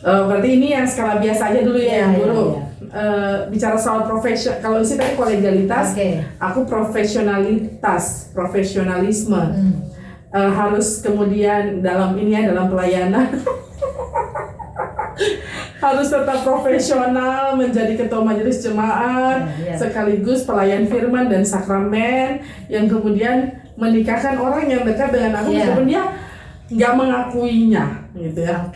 Berarti ini yang skala biasa aja dulu ya, yang buruk. Iya. Bicara soal profesional, kalau isi tadi kolegialitas, aku profesionalisme. Harus kemudian dalam ini ya, dalam pelayanan harus tetap profesional, menjadi ketua majelis jemaat, sekaligus pelayan firman dan sakramen, yang kemudian menikahkan orang yang dekat dengan aku, meskipun dia nggak mengakuinya gitu ya.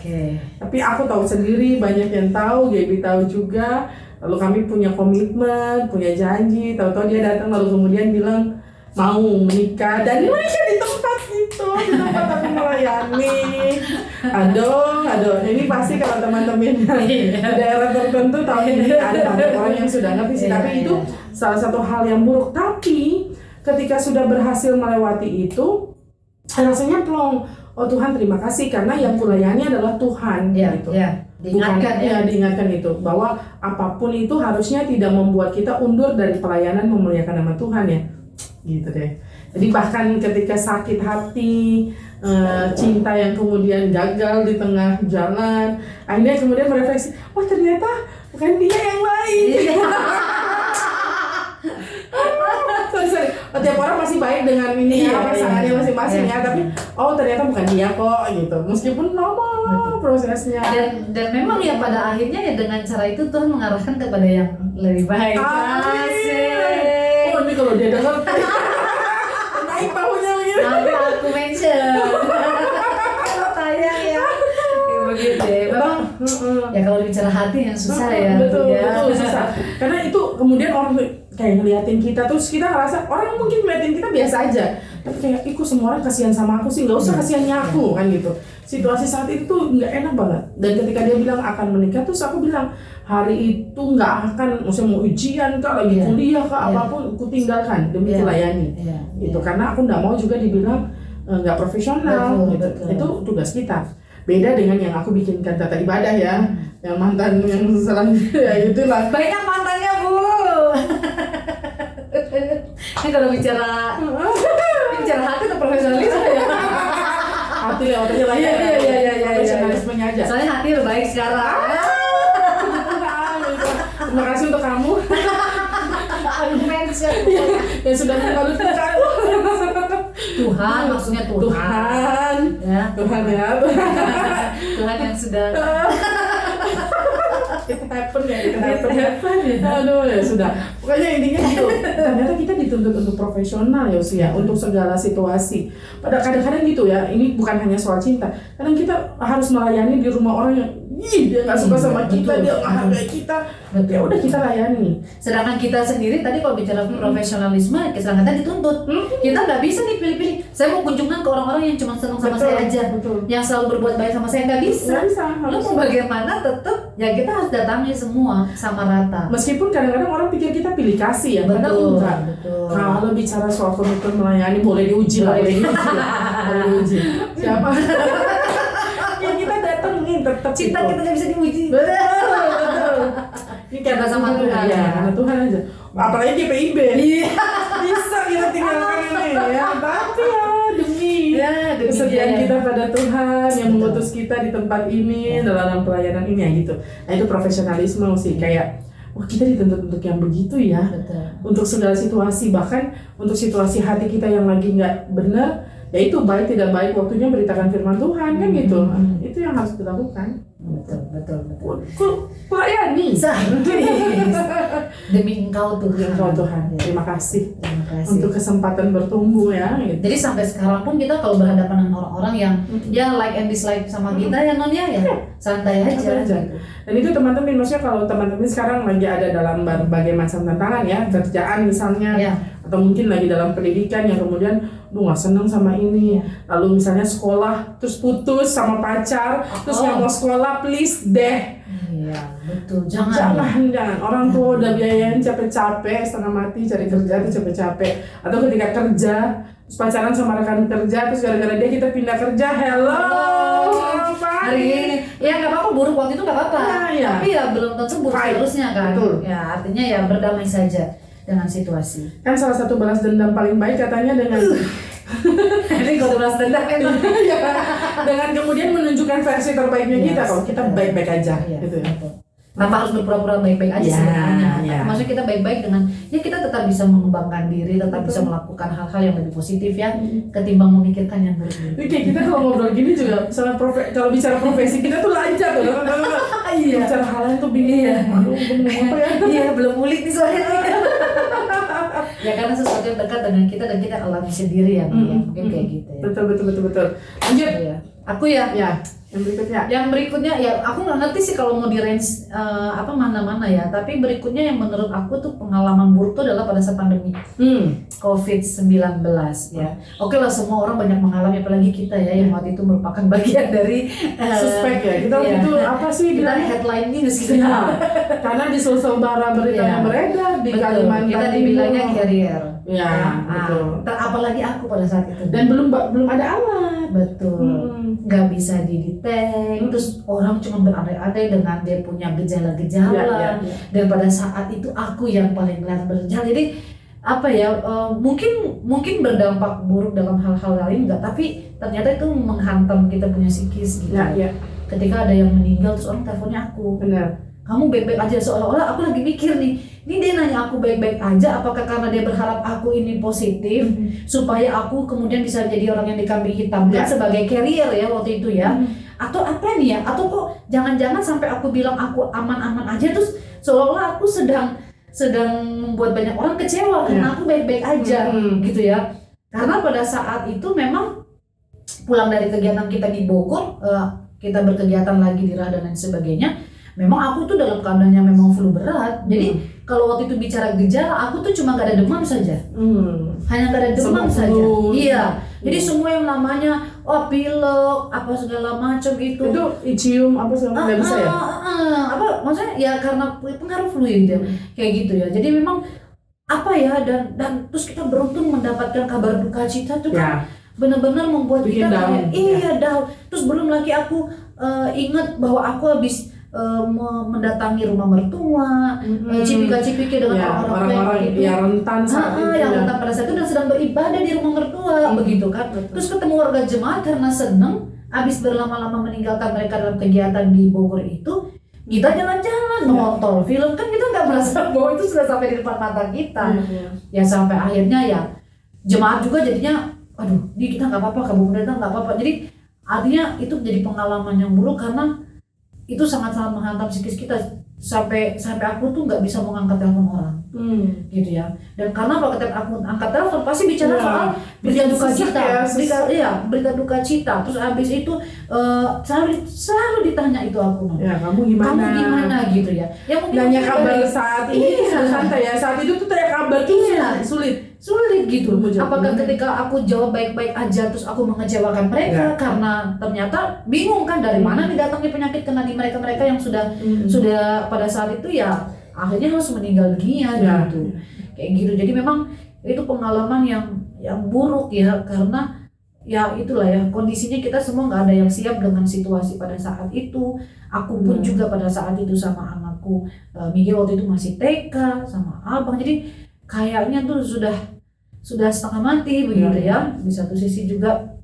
Tapi aku tahu sendiri, banyak yang tahu, Gaby tahu juga. Lalu kami punya komitmen, punya janji. Tahu-tahu dia datang lalu kemudian bilang mau menikah, dan menikah di tempat itu, di tempat aku melayani. Aduh, ini pasti kalau teman-teman di daerah tertentu tahu ini, ada banyak orang yang sudah ngerti sih. Tapi itu salah satu hal yang buruk. Tapi ketika sudah berhasil melewati itu, rasanya plong. Oh Tuhan, terima kasih karena yang kulayani adalah Tuhan gitu. Diingatkan itu bahwa apapun itu harusnya tidak membuat kita undur dari pelayanan memuliakan nama Tuhan ya. Gitu deh. Jadi bahkan ketika sakit hati, cinta yang kemudian gagal di tengah jalan, akhirnya kemudian merefleksi, wah ternyata bukan dia yang baik. Sorry. Tiap orang masih baik dengan ini pasangannya masing-masing ya, tapi ternyata bukan dia kok gitu. Meskipun normal prosesnya. Dan memang ya pada akhirnya ya dengan cara itu Tuhan mengarahkan kepada yang lebih baik. Oh ini kalau dia dengar naik bahunya begini. Nanti aku mention. Tayang ya. Begitu ya. Memang ya kalau bicara hati yang susah ya. Betul susah. Karena itu kemudian orang kayak ngeliatin kita, terus kita ngerasa orang mungkin ngeliatin kita biasa aja, tapi kayak ikut semua orang kasihan sama aku sih, nggak usah kasihannya aku kan gitu. Situasi saat itu tuh nggak enak banget. Dan ketika dia bilang akan menikah, terus aku bilang hari itu nggak akan, maksudnya mau ujian kak, lagi kuliah kak, apapun aku tinggalkan demi melayani. Gitu karena aku nggak mau juga dibilang nggak profesional. Gitu. Itu tugas kita. Beda dengan yang aku bikinkan tata ibadah ya, yang mantan yang selanjutnya ya itulah. Banyak mantannya bu. Ini kalau bicara hati atau profesionalisme ya? Hati lewatnya lah ya. Profesionalismenya aja. Soalnya hati lebih baik sekarang. Terima kasih untuk kamu. Yang sudah mengalukan Tuhan, maksudnya Tuhan ya. Tuhan yang sudah it happen ya. Aduh ya sudah. Pokoknya intinya gitu. Ternyata kita dituntut untuk profesional ya usia untuk segala situasi. Pada kadang-kadang gitu ya. Ini bukan hanya soal cinta. Kadang kita harus melayani di rumah orang yang dia nggak suka sama kita, dia nggak hargai kita. Ya udah kita layani. Sedangkan kita sendiri tadi kalau bicara profesionalisme, kita dituntut. Kita nggak bisa nih pilih-pilih. Saya mau kunjungan ke orang-orang yang cuma senang sama saya aja, yang selalu berbuat baik sama saya, nggak bisa. Lo mau bagaimana tetap ya kita harus datangi semua sama rata. Meskipun kadang-kadang orang pikir kita pilih kasih ya, betul. Kalau bicara soal komitmen melayani boleh diuji lah, boleh diuji. Siapa? Yang kita datengin tetap cinta kita nggak bisa diuji. Betul. Ini karena sama Tuhan ya, karena Tuhan aja. Apalagi GPIB. Bisa kita tinggalkan ini ya, tapi ya demi kesetiaan kita pada Tuhan yang mengutus kita di tempat ini dalam pelayanan ini ya gitu. Nah itu profesionalisme sih, kayak wah kita dituntut untuk yang begitu ya. Untuk segala situasi, bahkan untuk situasi hati kita yang lagi nggak benar, ya itu baik tidak baik waktunya beritakan firman Tuhan kan gitu. Itu yang harus dilakukan. Betul. Pelayani demi engkau Tuhan. Terima kasih untuk kesempatan bertumbuh ya gitu. Jadi sampai sekarang pun kita kalau berhadapan dengan orang-orang yang like and dislike sama kita ya non ya santai aja. Dan itu teman-teman, maksudnya kalau teman-teman sekarang lagi ada dalam berbagai macam tantangan ya, kerjaan misalnya, atau mungkin lagi dalam pendidikan yang kemudian lu nggak seneng sama ini, lalu misalnya sekolah terus putus sama pacar, terus nggak mau sekolah, please deh. Iya betul, jangan. Orang tua udah biayain capek-capek setengah mati cari kerja tuh capek-capek, atau ketika kerja terus pacaran sama rekan kerja, terus gara-gara dia kita pindah kerja, hello hari ini ya nggak apa-apa, buruk waktu itu nggak apa-apa, tapi ya belum tentu buruk terusnya kan. Ya artinya ya berdamai saja dengan situasi. Kan salah satu balas dendam paling baik katanya dengan Ini kalau balas dendam itu. Ya, dengan kemudian menunjukkan versi terbaiknya kita kalau kita baik-baik aja gitu ya. Tanpa harus berpura-pura baik-baik aja sebenarnya. Maksudnya kita baik-baik dengan ya kita tetap bisa mengembangkan diri, tetap bisa melakukan hal-hal yang lebih positif ya ketimbang memikirkan yang buruk. Oke, kita kalau ngobrol gini juga kalau bicara profesi kita tuh lancar tuh. Iya. Bicara hal lain tuh bingung. Aduh, apa ya? Iya, belum mulik nih soalnya. Ya karena sesuatu yang dekat dengan kita dan kita alami sendiri ya, mungkin kayak gitu ya. Betul. Lanjut ya. Aku ya. Yang berikutnya ya aku nggak ngerti sih kalau mau di range mana-mana ya, tapi berikutnya yang menurut aku tuh pengalaman buruk tuh adalah pada saat pandemi COVID-19 ya. Oke lah, semua orang banyak mengalami, apalagi kita ya yang waktu itu merupakan bagian dari suspek ya. Kita waktu itu apa sih kita headline news gitu ya. Karena di sosial berita yang beredar di Kalimantan kita dibilangnya carrier. Ya, betul. Apalagi aku pada saat itu. Dan belum ada alat. Betul. Nggak bisa didetek. Terus orang cuma berandai-andai dengan dia punya gejala-gejala. Dan pada saat itu aku yang paling kelihatan bergejala. Jadi apa ya? Mungkin berdampak buruk dalam hal-hal lain enggak, tapi ternyata itu menghantam kita punya psikis gitu. Ya. Ketika ada yang meninggal terus orang teleponnya aku. Benar. Kamu baik-baik aja, seolah-olah aku lagi mikir nih, ini dia nanya aku baik-baik aja, apakah karena dia berharap aku ini positif supaya aku kemudian bisa jadi orang yang dikambing hitamkan sebagai carrier ya waktu itu ya, atau apa nih ya, atau kok jangan-jangan sampai aku bilang aku aman-aman aja terus seolah-olah aku sedang membuat banyak orang kecewa karena aku baik-baik aja gitu ya. Karena pada saat itu memang pulang dari kegiatan kita di Bogor, kita berkegiatan lagi di Rah dan lain sebagainya. Memang aku tuh dalam keadaannya memang flu berat. Jadi kalau waktu itu bicara gejala, aku tuh cuma gak ada demam saja. Hanya gak ada demam saja. Iya. Jadi semua yang namanya pilek apa segala macam gitu. Itu icium apa segala nggak bisa ya? Apa maksudnya ya karena pengaruh flu ya gitu. Kayak gitu ya. Jadi memang apa ya dan terus kita beruntung mendapatkan kabar duka cita tuh kan benar-benar membuat kita kayak down. Terus belum lagi aku ingat bahwa aku habis mendatangi rumah mertua, cipika-cipiki dengan orang-orang yang rentan saat itu yang rentan pada saat itu dan sedang beribadah di rumah mertua begitu kan. Terus ketemu warga jemaat karena seneng habis berlama-lama meninggalkan mereka dalam kegiatan di Bogor itu, kita jalan-jalan nonton film kan, kita nggak merasa bahwa itu sudah sampai di depan mata kita. Ya sampai akhirnya ya jemaat juga jadinya aduh ini kita nggak apa-apa, kamu pemerintah nggak apa-apa. Jadi artinya itu jadi pengalaman yang buruk karena itu sangat-sangat menghantam psikis kita sampai aku tuh nggak bisa mengangkat telepon orang gitu ya. Dan karena kalau aku angkat telepon pasti bicara soal berita duka cita, berita duka cita. Terus habis itu selalu ditanya itu aku kamu gimana gitu ya. Yang mungkin nanya kabar saat ini santai ya, saat itu tuh tanya kabar tuh sulit gitu. Apakah ketika aku jawab baik-baik aja terus aku mengecewakan mereka karena ternyata bingung kan dari mana didatangi penyakit kena di mereka yang sudah pada saat itu ya akhirnya harus meninggal dunia gitu. Kayak gitu. Jadi memang itu pengalaman yang buruk ya, karena ya itulah ya kondisinya kita semua nggak ada yang siap dengan situasi pada saat itu. Aku pun juga pada saat itu sama anakku Miguel waktu itu masih TK sama abang, jadi kayaknya tuh sudah setengah mati begitu ya. Di satu sisi juga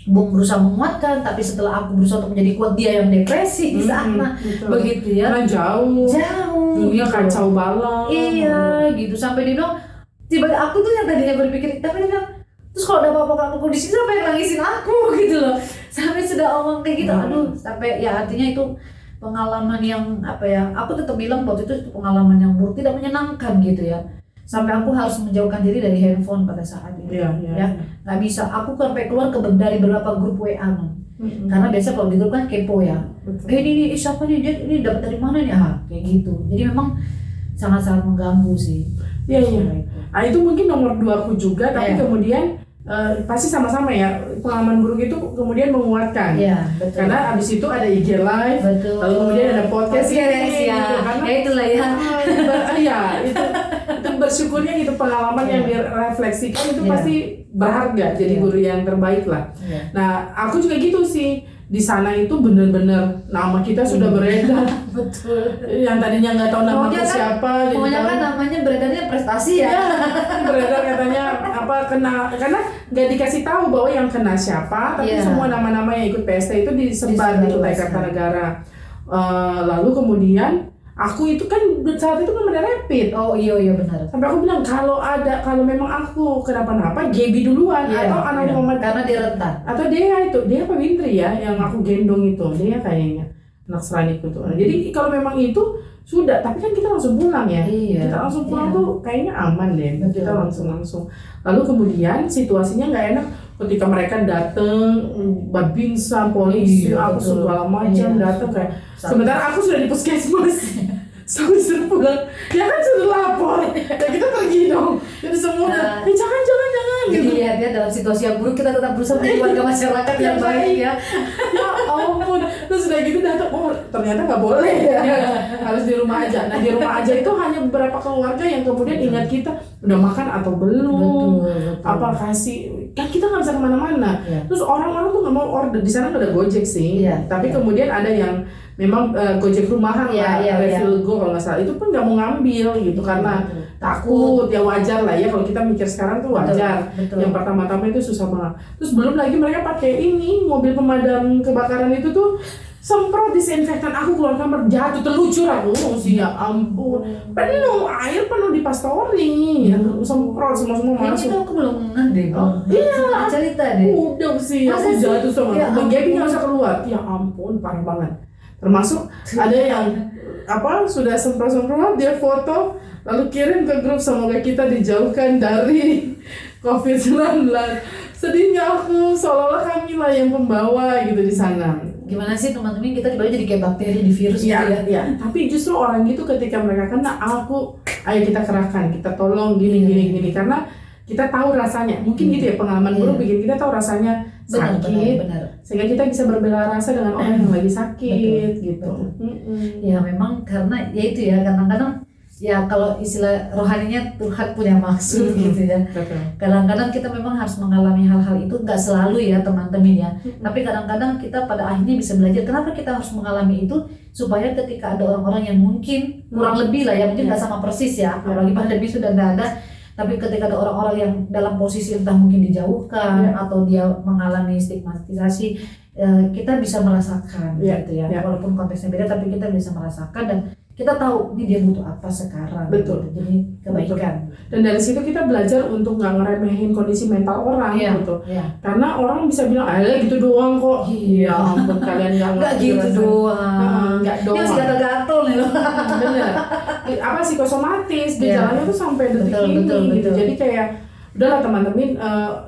Bung berusaha menguatkan, tapi setelah aku berusaha untuk menjadi kuat, dia yang depresi di sana begitu ya. Karena jauh dunia gitu. Kacau balau. Iya gitu, sampai dia bilang tiba-tiba aku tuh yang tadinya berpikir, tapi dia bilang terus kalau ada apa-apa kamu kondisi siapa yang nangisin aku gitu loh. Sampai sudah omong kayak gitu, aduh sampai ya artinya itu pengalaman yang apa ya, aku tetap bilang waktu itu pengalaman yang buruk, tidak menyenangkan gitu ya. Sampai aku harus menjauhkan diri dari handphone pada saat itu ya nggak bisa. Aku sampai keluar dari beberapa grup WA karena biasa kalau di grup kan kepo ya, ini siapa nih, dia ini dapat dari mana nih kayak gitu. Jadi memang sangat-sangat mengganggu sih. Nah itu mungkin nomor 2 aku juga, tapi kemudian pasti sama-sama ya, pengalaman buruk itu kemudian menguatkan. Betul. Karena abis itu ada IG live, lalu kemudian ada podcast gitu, karena itulah itu bersyukurnya itu pengalaman yang direfleksikan itu pasti berharga, jadi guru yang terbaik lah. Nah aku juga gitu sih, di sana itu benar-benar nama kita sudah beredar. Betul. Yang tadinya nggak tahu nama Pokoknya kan- siapa, jadi Pokoknya tahu. kan namanya beredarnya prestasi ya. Beredar katanya karena nggak dikasih tahu bahwa yang kena siapa, tapi Iya. semua nama-nama yang ikut PST itu disebar di Kutai Kartanegara. Lalu kemudian aku itu kan saat itu kan ada rapid. Oh iya benar. Sampai aku bilang kalau memang aku kenapa-napa, Gaby duluan Iya, atau anak iya. Muhammad Karena dia rentan. atau dia apa Wintri ya yang aku gendong itu, dia kayaknya anak seraniku tuh. Jadi kalau memang itu sudah, tapi kan kita langsung pulang ya. Iya. Kita langsung pulang Iya. tuh kayaknya aman deh. Betul, Kita betul. langsung. Lalu kemudian situasinya nggak enak ketika mereka datang, babinsa, polisi, Iya, aku betul. segala macam Iya. datang kayak. Sementara aku sudah di puskesmas. Aku disuruh pulang, dia kan sudah lapor, ya kita pergi dong. Jadi semua Nah. jangan Jadi gitu. lihat ya, dalam situasi yang buruk kita tetap berusaha menjadi warga masyarakat yang baik ya. Ya ampun, terus udah gitu datang, oh ternyata nggak boleh ya, harus di rumah aja. Nah di rumah aja itu hanya beberapa keluarga yang kemudian ingat kita udah makan atau belum, Betul. apa kasih, kan kita nggak bisa kemana-mana. Iya. Terus orang-orang tuh nggak mau order, di sana nggak ada Gojek sih, Iya, tapi iya. kemudian ada yang memang Gojek rumahan lah, Iya, refill go kalau nggak salah, itu pun nggak mau ngambil gitu karena Betul. takut, ya wajar lah ya kalau kita mikir sekarang tuh wajar. Betul. Yang pertama-tama itu susah banget. Terus belum lagi mereka pakai ini mobil pemadam kebakaran itu tuh semprot disinfektan, aku keluar kamar jatuh terlucur aku sih, ya ampun, penuh air penuh di pastori, semprot semua Ini masuk. tuh aku belum ngeh deh. Oh, iya. Cerita deh. Udah sih, Masa aku sih? jatuh sama Ya Bang Gaby nggak ampun. usah keluar. Ya ampun, parah banget. Termasuk ada yang sudah semprot dia foto lalu kirim ke grup, semoga kita dijauhkan dari COVID-19. Sedihnya aku, seolah-olah kami lah yang pembawa gitu di sana. Gimana sih teman-teman, kita tiba-tiba jadi kayak bakteri di virus gitu ya. Iya. Tapi justru orang gitu ketika mereka kena, ayo kita kerahkan, kita tolong gini karena kita tahu rasanya. Mungkin gitu ya, pengalaman buruk bikin kita tahu rasanya sakit. Benar. Sehingga kita bisa berbela rasa dengan orang yang lagi sakit Betul, gitu. Ya memang karena ya itu ya, kadang-kadang ya kalau istilah rohaninya Tuhan punya maksud gitu ya. Betul. Kadang-kadang kita memang harus mengalami hal-hal itu, nggak selalu ya teman-teman ya. Tapi kadang-kadang kita pada akhirnya bisa belajar kenapa kita harus mengalami itu, supaya ketika ada orang-orang yang mungkin kurang lebih lah ya, mungkin nggak sama persis ya, apalagi pandemi sudah nggak ada. Tapi ketika ada orang-orang yang dalam posisi entah mungkin dijauhkan atau dia mengalami stigmatisasi, kita bisa merasakan gitu ya. Walaupun konteksnya beda, tapi kita bisa merasakan dan kita tahu ini dia butuh apa sekarang. Betul. Gitu. Jadi kebaikan. Dan dari situ kita belajar untuk nggak ngeremehin kondisi mental orang gitu. Iya. Karena orang bisa bilang, gitu doang kok. Iya, ampun kalian nggak Nggak ngerti gitu rasanya. doang. Nggak doang. Dia masih gatal-gatal nih loh. Bener. Apa psikosomatis gejalanya tuh sampai detik ini gitu. Betul. Jadi kayak udahlah teman-teman,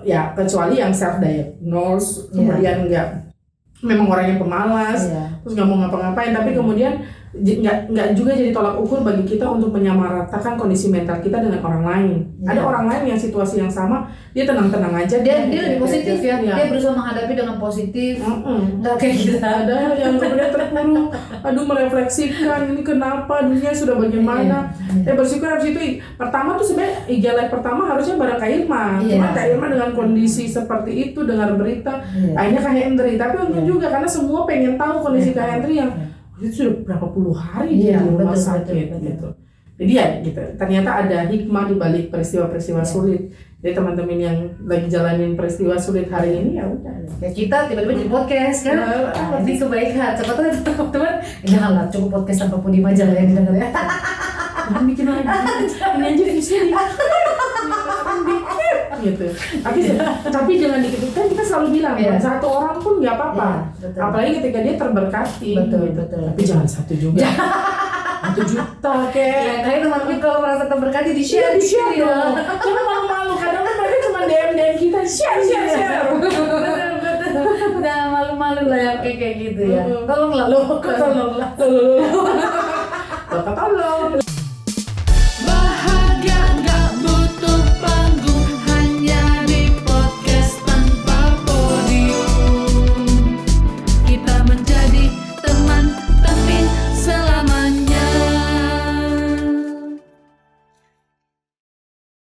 ya kecuali yang self diagnose, kemudian memang orangnya pemalas, terus nggak mau ngapa-ngapain, tapi kemudian nggak juga jadi tolak ukur bagi kita untuk menyamaratakan kondisi mental kita dengan orang lain. Ada orang lain yang situasi yang sama, dia tenang-tenang aja. Dia lebih positif ya. Dia berusaha menghadapi dengan positif. Nggak kayak kita. Ada yang kemudian terpuruk, merefleksikan ini kenapa, dunia sudah bagaimana. Bersyukur habis itu pertama tuh sebenarnya IG Live pertama harusnya bareng Kak Irma. Cuma Kak Irma dengan kondisi seperti itu, dengar berita, akhirnya Kak Hendri. Tapi untung juga karena semua pengen tahu kondisi Kak Hendri yang itu sudah berapa puluh hari dia di rumah sakit gitu. Jadi ya gitu. Ternyata ada hikmah di balik peristiwa-peristiwa sulit. Jadi teman-teman yang lagi jalanin peristiwa sulit hari ini ya udah. Ya kita tiba-tiba jadi podcast kan. Ini kebaikan. Coba tuh teman-teman, janganlah cukup podcast tanpa podium aja lah yang didengar ya. Jangan bikin lagi. Ini aja visinya gitu. Tapi dengan dikit kan kita selalu bilang satu orang pun nggak apa-apa. Apalagi ketika dia terberkati. Betul. Tapi jangan satu juga. 1 juta kek. Kayak teman-teman kalau merasa terberkati di share dong. Jangan malu-malu. Kadang kan mereka cuma DM kita share. Betul. Udah malu-malu lah ya kayak gitu ya. Tolonglah lo.